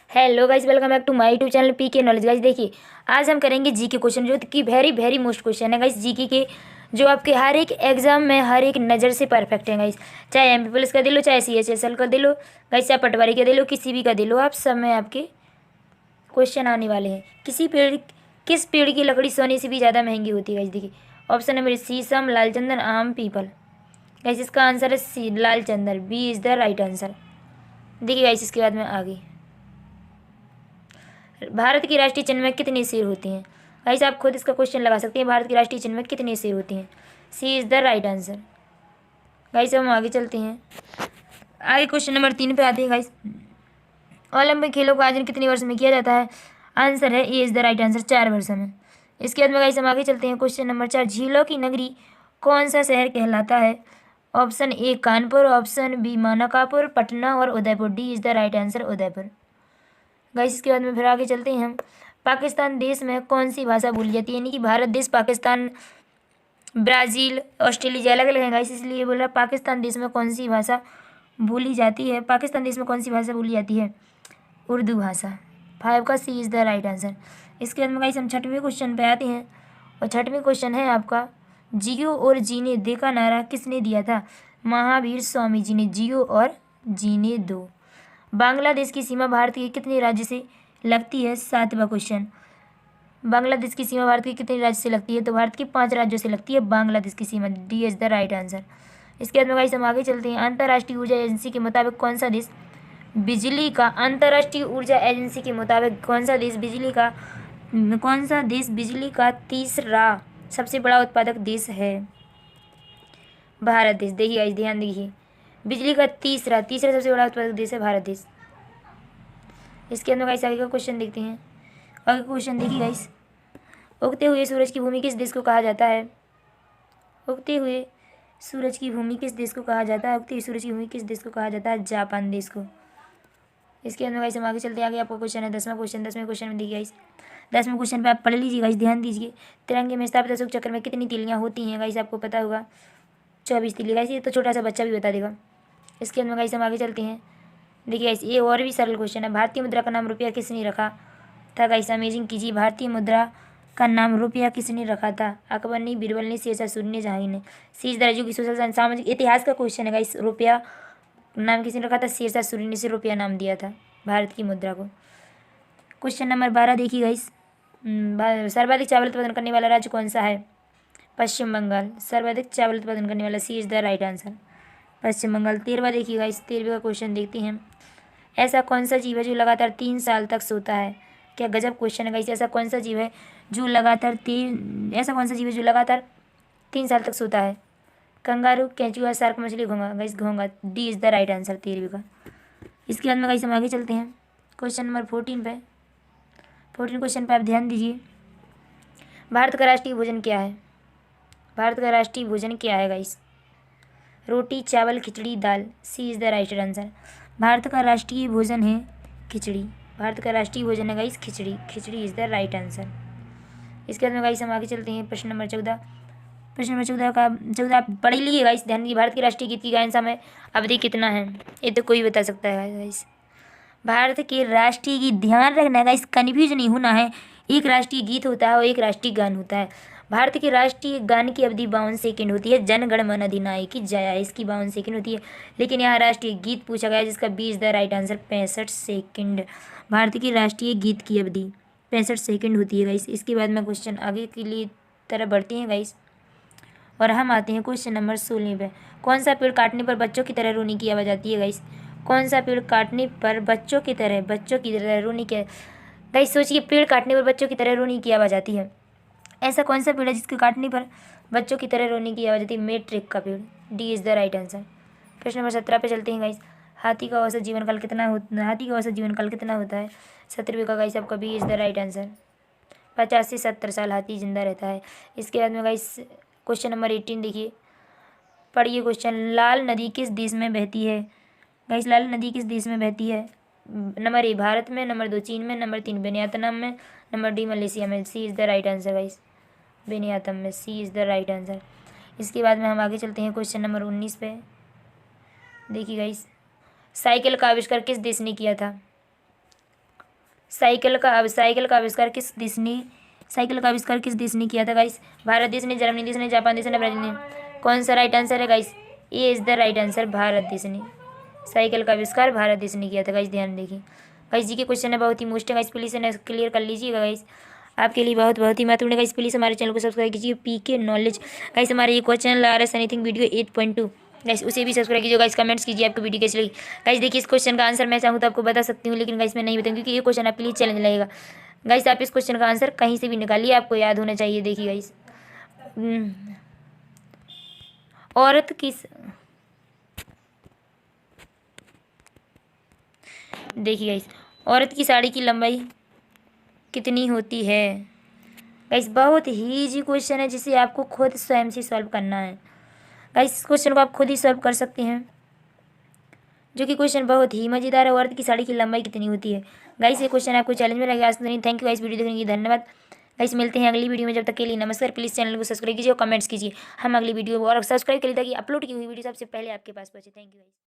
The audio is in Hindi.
Hello guys, welcome back to my YouTube channel PK knowledge. Guys देखिए, आज हम करेंगे जीके क्वेश्चन, जो कि वेरी वेरी मोस्ट क्वेश्चन है गाइस जीके के, जो आपके हर एक एग्जाम में हर एक नज़र से परफेक्ट है गाइस। चाहे एमपी पुलिस का दे लो, चाहे सीएचएसएल का दे लो गाइस, चाहे पटवारी का दे लो, किसी भी का दे लो, आप सब में आपके क्वेश्चन आने वाले हैं। किस पेड़ की लकड़ी सोने से भी ज़्यादा महंगी होती है गाइस? देखिए, ऑप्शन नंबर शीशम, लाल चंदन, आम, पीपल। गाइस इसका आंसर है सी, लाल चंदन। B is the right answer. देखिए गाइस, इसके बाद में आगे, भारत की राष्ट्रीय चिन्ह में कितने शेर होते हैं? गाइस आप खुद इसका क्वेश्चन लगा सकते हैं, भारत की राष्ट्रीय चिन्ह में कितने शेर होते हैं? C is the right answer. Guys हम आगे चलते हैं, आगे क्वेश्चन नंबर 3 पे आते हैं गाइस। ओलंपिक खेलों का आयोजन कितने वर्ष में किया जाता है? आंसर है A is the right answer, 4 वर्ष में। इसके बाद में गाइस हम आगे चलते हैं, क्वेश्चन नंबर 4, झीलों की नगरी कौन सा शहर कहलाता है? Option A Kanpur, option B Mankapur, Patna और Udaipur. D is the right answer, Udaipur. Guys इसके बाद में फिर आगे चलते हैं हम, पाकिस्तान देश में कौन सी भाषा बोली जाती है? यानी कि भारत देश, पाकिस्तान, ब्राज़ील, ऑस्ट्रेलिया अलग अलग है गाइस, इसलिए बोल रहा है पाकिस्तान देश में कौन सी भाषा बोली जाती है? पाकिस्तान देश में कौन सी भाषा बोली जाती है? उर्दू भाषा। 5 का सी इज़ द राइट आंसर। इसके बाद में गाइस हम छठवें क्वेश्चन पे आते हैं, और छठवें क्वेश्चन है आपका, जियो और जीने दे का नारा किसने दिया था? महावीर स्वामी जी ने। जियो और जीने दो। बांग्लादेश की सीमा भारत के कितने राज्य से लगती है? 7वां क्वेश्चन, बांग्लादेश की सीमा भारत के कितने राज्य से लगती है? तो भारत के 5 राज्यों से लगती है बांग्लादेश की सीमा। D is the right answer. इसके बाद में गाइस हम आगे चलते हैं, अंतर्राष्ट्रीय ऊर्जा एजेंसी के मुताबिक कौन सा देश बिजली का, अंतर्राष्ट्रीय ऊर्जा एजेंसी के मुताबिक कौन सा देश बिजली का तीसरा सबसे बड़ा उत्पादक देश है? भारत देश। देखिए गाइस, ध्यान दीजिए, बिजली का तीसरा सबसे बड़ा उत्पादक देश है भारत देश। इसके अंदर गाइस आगे का क्वेश्चन देखते हैं, आगे क्वेश्चन देखिए गाइस, उगते हुए सूरज की भूमि किस देश को कहा जाता है? उगते हुए सूरज की भूमि किस देश को कहा जाता है? उगते हुए सूरज की भूमि किस देश को कहा जाता है? जापान देश को। इसके अंदर गाइस हम आगे चलते हैं, आगे आपका क्वेश्चन है 10वां क्वेश्चन। 10वें क्वेश्चन में देखिए गाइस, 10वें क्वेश्चन पे आप पढ़ लीजिए गाइस, ध्यान दीजिए। तिरंगे में स्थापित अशोक चक्र में कितनी तीलियां होती हैं? गाइस आपको पता होगा 24 तीली। गाइस ये तो छोटा सा बच्चा भी बता देगा। इसके अंदर गाइस हम आगे चलते हैं, देखिए गाइस ये और भी सरल क्वेश्चन है, भारतीय मुद्रा का नाम रुपया किसने रखा था? गाइस अमेजिंग कीजिए, भारतीय मुद्रा का नाम रुपया किसने रखा था? अकबर ने, बीरबल ने, शेरशाह सूरी ने, जहांगीर ने। सी इज़ द राइट। की सोशल साइंस, सामाजिक इतिहास का क्वेश्चन है गाइस, रुपया नाम किसने रखा था? शेरशाह सूरी ने से रुपया नाम दिया था भारत की मुद्रा को। क्वेश्चन नंबर 12 देखिए गाइस, सर्वाधिक चावल उत्पादन करने वाला राज्य कौन सा है? पश्चिम बंगाल। सर्वाधिक चावल उत्पादन करने वाला, सी इज़ द राइट आंसर, पश्चिम बंगाल। 13वां देखिए गाइस, 13वें का क्वेश्चन देखते हैं, ऐसा कौन सा जीव है जो लगातार 3 साल तक सोता है? क्या गजब क्वेश्चन है गाइस। ऐसा कौन सा जीव है जो लगातार 3 साल तक सोता है? कंगारू, केंचुआ, शार्क मछली, घोंगा। गाइस घोंगा। D is the right answer 13वीं का। इसके बाद में गाइस हम आगे चलते हैं, क्वेश्चन नंबर 14 पे। 14 क्वेश्चन पे आप ध्यान दीजिए, भारत का राष्ट्रीय भोजन क्या है? भारत का राष्ट्रीय भोजन क्या है गाइस? रोटी, चावल, खिचड़ी, दाल। C is the right answer. Bharat का राष्ट्रीय भोजन है खिचड़ी। भारत का राष्ट्रीय भोजन है guys khichdi. Khichdi is the right answer. इसके बाद में गाइस हम आगे चलते हैं, प्रश्न नंबर 14। प्रश्न नंबर 14 आप पढ़ लीजिए गाइस, ध्यान दीजिए। भारत के राष्ट्रीय गीत की गायन समय अवधि कितना है? ये तो कोई बता सकता है गाइस। भारत के राष्ट्रीय गीत, ध्यान रखना है गाइस, कन्फ्यूज नहीं होना है। एक राष्ट्रीय गीत होता है और एक राष्ट्रीय गान होता है। भारत के राष्ट्रीय गान की अवधि 52 सेकंड होती है, जन गण मन अधिनायक जय, इसकी 52 सेकंड होती है। लेकिन यहाँ राष्ट्रीय गीत पूछा गया जिसका 20 the right answer, 65 second. Bharat के राष्ट्रीय गीत की अवधि 65 सेकंड होती है गाइस। इसके बाद में क्वेश्चन आगे के लिए तरफ बढ़ते हैं गाइस, और हम आते हैं क्वेश्चन नंबर 16 पे। कौन सा पेड़ काटने पर बच्चों की तरह रोने की आवाज़ आती है गाइस? कौन सा पेड़ काटने पर बच्चों की तरह रोने की, गाइस सोचिए, पेड़ काटने पर बच्चों की तरह रोने की आवाज़ आती है। ऐसा कौन सा पेड़ है जिसके काटने पर बच्चों की तरह रोने की आवाज़ आती है? मेट्रिक का पेड़। D is the right answer. प्रश्न नंबर 17 पे चलते हैं गाइस, हाथी का औसत जीवन काल कितना होता है? 17वें का गाइस आपका B is the right answer, 50 से 70 साल हाथी जिंदा रहता है। इसके बाद में गाइस क्वेश्चन नंबर 18 देखिए, पढ़िए क्वेश्चन, लाल नदी किस देश में बहती है? गाइस लाल नदी किस देश में बहती है? नंबर ए भारत में, नंबर 2 चीन में, नंबर 3 वियतनाम में, नंबर डी मलेशिया में। C is the right answer guys, Vietnam में। C is the right answer. इसके बाद में हम आगे चलते हैं क्वेश्चन नंबर 19 पे। देखिए गाइस, साइकिल का आविष्कार किस देश ने किया था? साइकिल का आविष्कार किस देश ने किया था गाइस? भारत देश ने, जर्मनी देश ने, जापान देश ने, ब्राजील ने। कौन सा राइट आंसर है guys? A is the right answer, Bharat देश ने। साइकिल का आविष्कार भारत देश ने किया था गाइस, ध्यान देखिए। गाइस जी के क्वेश्चन है बहुत ही मोस्ट है गाइस, प्लीज़ इन्हें क्लियर कर लीजिएगा गाइस, आपके लिए बहुत बहुत ही महत्वपूर्ण है गाइस। प्लीज़ हमारे चैनल को सब्सक्राइब कीजिए, पीके नॉलेज गाइस। हमारे एक और चैनल आ रहा है सनीथिंग वीडियो 8.2 गाइस, उसे भी सब्सक्राइब कीजिए गाइस। कमेंट्स कीजिए आपको वीडियो कैसी लगी गाइस। देखिए इस क्वेश्चन का आंसर मैं चाहूँ तो आपको बता सकती हूँ, लेकिन गाइस मैं नहीं बताऊँ क्योंकि ये क्वेश्चन आपके लिए चैलेंज लगेगा गाइस। आप इस क्वेश्चन का आंसर कहीं से भी निकालिए, आपको याद होना चाहिए। देखिए गाइस, औरत किस देखिए गाइस, औरत की साड़ी की लंबाई कितनी होती है? गाइस बहुत ही इजी क्वेश्चन है जिसे आपको खुद स्वयं से सॉल्व करना है गाइस। इस क्वेश्चन को आप खुद ही सॉल्व कर सकते हैं, जो कि क्वेश्चन बहुत ही मजेदार है। औरत की साड़ी की लंबाई कितनी होती है गाइस? ये क्वेश्चन आपको चैलेंज में लगेगा। आज नहीं, थैंक यू गाइस, वीडियो देखने के लिए धन्यवाद गाइस। मिलते हैं अगली वीडियो में, जब तक के लिए नमस्कार। प्लीज़ चैनल को सब्सक्राइब कीजिए और कमेंट्स कीजिए हम अगली वीडियो और सब्सक्राइब करिए ताकि अपलोड की हुई वीडियो सबसे पहले आपके पास पहुंचे। Thank you guys.